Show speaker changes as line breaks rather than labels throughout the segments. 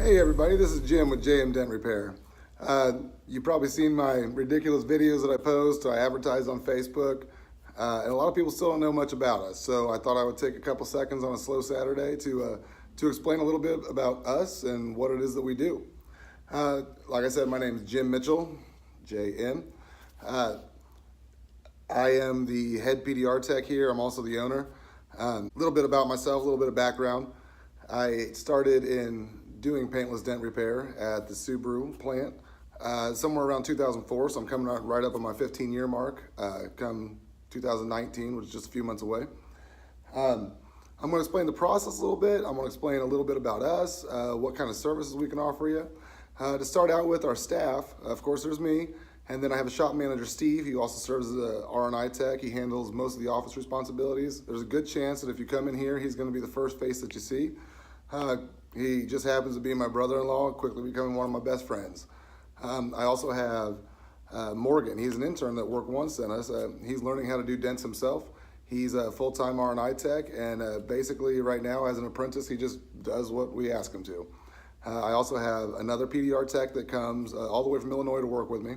Hey everybody, this is Jim with JM Dent Repair. You've probably seen my ridiculous videos that I post, I advertise on Facebook, and a lot of people still don't know much about us. So I thought I would take a couple seconds on a slow Saturday to explain a little bit about us and what it is that we do. Like I said, my name is Jim Mitchell, JM. I am the head PDR tech here. I'm also the owner. A little bit about myself, a little bit of background. I started in doing paintless dent repair at the Subaru plant somewhere around 2004, so I'm coming right up on my 15-year mark come 2019, which is just a few months away. I'm going to explain the process a little bit. I'm going to explain a little bit about us, what kind of services we can offer you. To start out with our staff, of course there's me, and then I have a shop manager, Steve. He also serves as a R&I tech. He handles most of the office responsibilities. There's a good chance that if you come in here, he's going to be the first face that you see. He just happens to be my brother-in-law, quickly becoming one of my best friends. I also have Morgan. He's an intern that worked once in us. He's learning how to do dents himself. He's a full-time R&I tech, and basically right now as an apprentice, he just does what we ask him to. I also have another PDR tech that comes all the way from Illinois to work with me.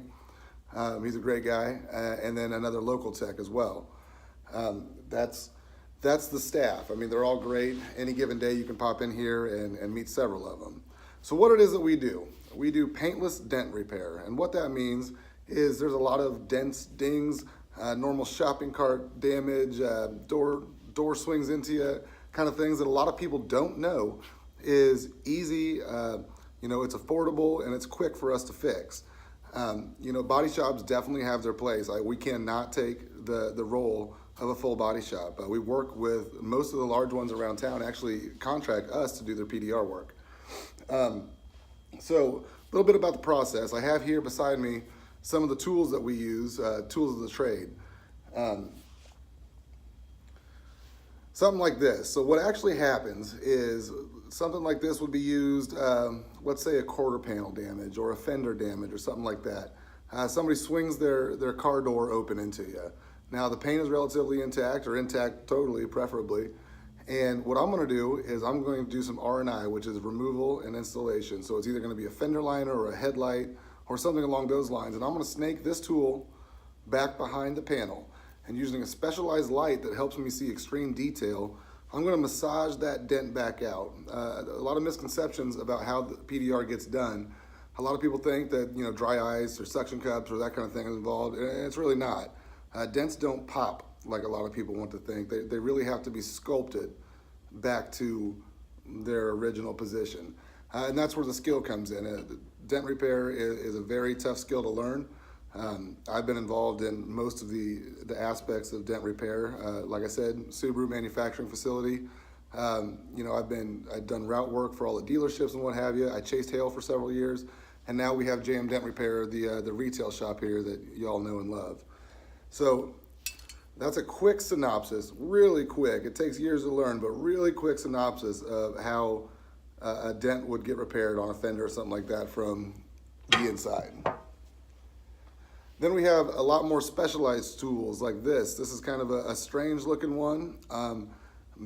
He's a great guy, and then another local tech as well. That's the staff. I mean, they're all great. Any given day you can pop in here and meet several of them. So what it is that we do paintless dent repair. And what that means is there's a lot of dents, dings, normal shopping cart damage, door swings into you, kind of things that a lot of people don't know is easy, it's affordable and it's quick for us to fix. Body shops definitely have their place. We cannot take the role of a full body shop. We work with most of the large ones around town actually contract us to do their PDR work. So a little bit about the process. I have here beside me some of the tools that we use, tools of the trade. Something like this. So what actually happens is something like this would be used, let's say a quarter panel damage or a fender damage or something like that. Somebody swings their car door open into you. Now the paint is relatively intact, or intact totally, preferably. And what I'm gonna do is I'm going to do some R&I, which is removal and installation. So it's either gonna be a fender liner or a headlight or something along those lines. And I'm gonna snake this tool back behind the panel. And using a specialized light that helps me see extreme detail, I'm gonna massage that dent back out. A lot of misconceptions about how the PDR gets done. A lot of people think that dry ice or suction cups or that kind of thing is involved, and it's really not. Dents don't pop like a lot of people want to think. They really have to be sculpted back to their original position. And that's where the skill comes in. Dent repair is a very tough skill to learn. I've been involved in most of the aspects of dent repair. Like I said, Subaru manufacturing facility. I've done route work for all the dealerships and what have you. I chased hail for several years. And now we have JM Dent Repair, the retail shop here that you all know and love. So that's a quick synopsis, really quick. It takes years to learn, but really quick synopsis of how a dent would get repaired on a fender or something like that from the inside. Then we have a lot more specialized tools like this. This is kind of a strange looking one.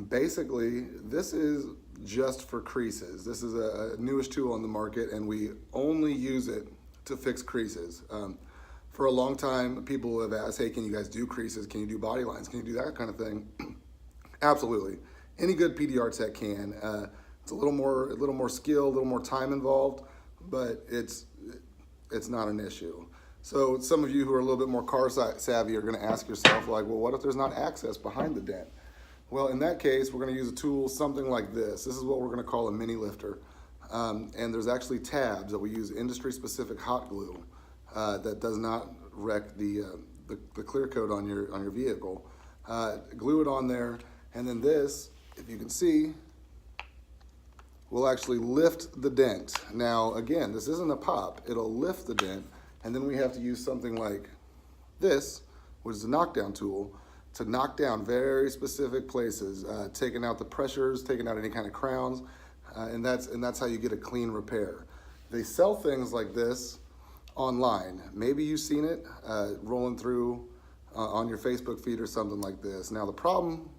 Basically, this is just for creases. This is a newish tool on the market, and we only use it to fix creases. For a long time, people have asked, hey, can you guys do creases? Can you do body lines? Can you do that kind of thing? Absolutely. Any good PDR tech can. It's a little more skill, a little more time involved, but it's not an issue. So some of you who are a little bit more car savvy are going to ask yourself, like, well, what if there's not access behind the dent? Well, in that case, we're going to use a tool something like this. This is what we're going to call a mini lifter. And there's actually tabs that we use industry-specific hot glue that does not wreck the clear coat on your vehicle. Glue it on there, and then this, if you can see, will actually lift the dent. Now, again, this isn't a pop. It'll lift the dent, and then we have to use something like this, which is a knockdown tool, to knock down very specific places, taking out the pressures, taking out any kind of crowns, and that's how you get a clean repair. They sell things like this online. Maybe you've seen it rolling through on your Facebook feed or something like this. Now the problem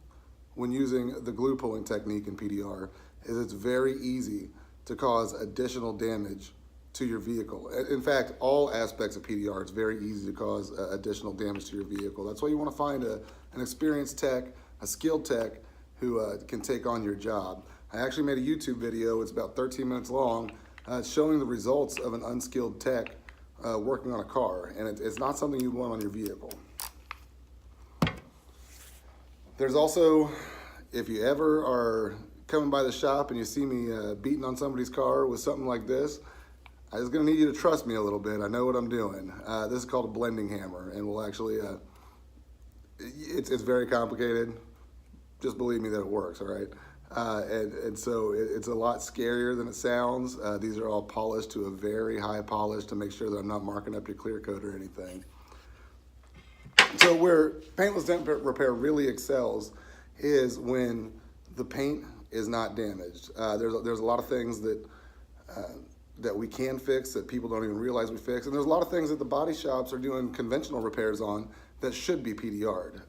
when using the glue pulling technique in PDR is it's very easy to cause additional damage to your vehicle. In fact, all aspects of PDR, it's very easy to cause additional damage to your vehicle. That's why you want to find an experienced tech, a skilled tech who can take on your job. I actually made a YouTube video, it's about 13 minutes long, showing the results of an unskilled tech working on a car, and it's not something you want on your vehicle. There's also, if you ever are coming by the shop and you see me beating on somebody's car with something like this, I'm just gonna need you to trust me a little bit. I know what I'm doing. This is called a blending hammer, and we'll actually, it's very complicated. Just believe me that it works, all right? And so it's a lot scarier than it sounds. These are all polished to a very high polish to make sure that I'm not marking up your clear coat or anything. So where paintless dent repair really excels is when the paint is not damaged. There's a lot of things that we can fix that people don't even realize we fix, and there's a lot of things that the body shops are doing conventional repairs on that should be PDR'd.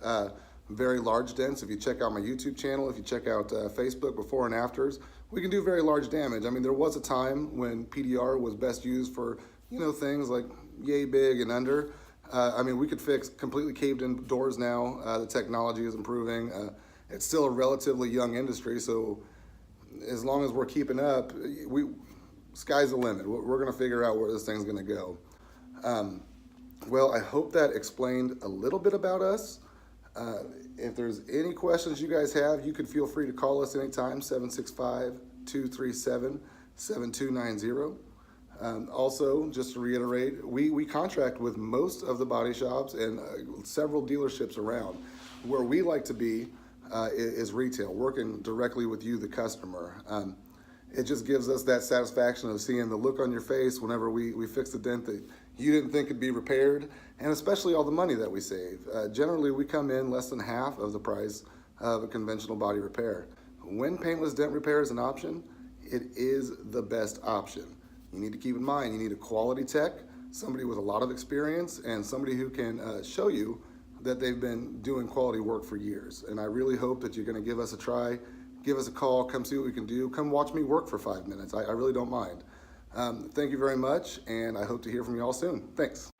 Very large dents, if you check out my YouTube channel, if you check out Facebook before and afters, we can do very large damage. I mean, there was a time when PDR was best used for, things like yay big and under. I mean, we could fix completely caved in doors now. The technology is improving. It's still a relatively young industry, so as long as we're keeping up, sky's the limit. We're gonna figure out where this thing's gonna go. Well, I hope that explained a little bit about us. If there's any questions you guys have, you can feel free to call us anytime, 765-237-7290. Also, just to reiterate, we contract with most of the body shops and several dealerships around. Where we like to be is retail, working directly with you, the customer. It just gives us that satisfaction of seeing the look on your face whenever we fix the dent that you didn't think could be repaired, and especially all the money that we save. Generally, we come in less than half of the price of a conventional body repair. When paintless dent repair is an option, it is the best option. You need to keep in mind, you need a quality tech, somebody with a lot of experience, and somebody who can show you that they've been doing quality work for years. And I really hope that you're gonna give us a try, give us a call, come see what we can do, come watch me work for 5 minutes. I really don't mind. Thank you very much, and I hope to hear from you all soon. Thanks.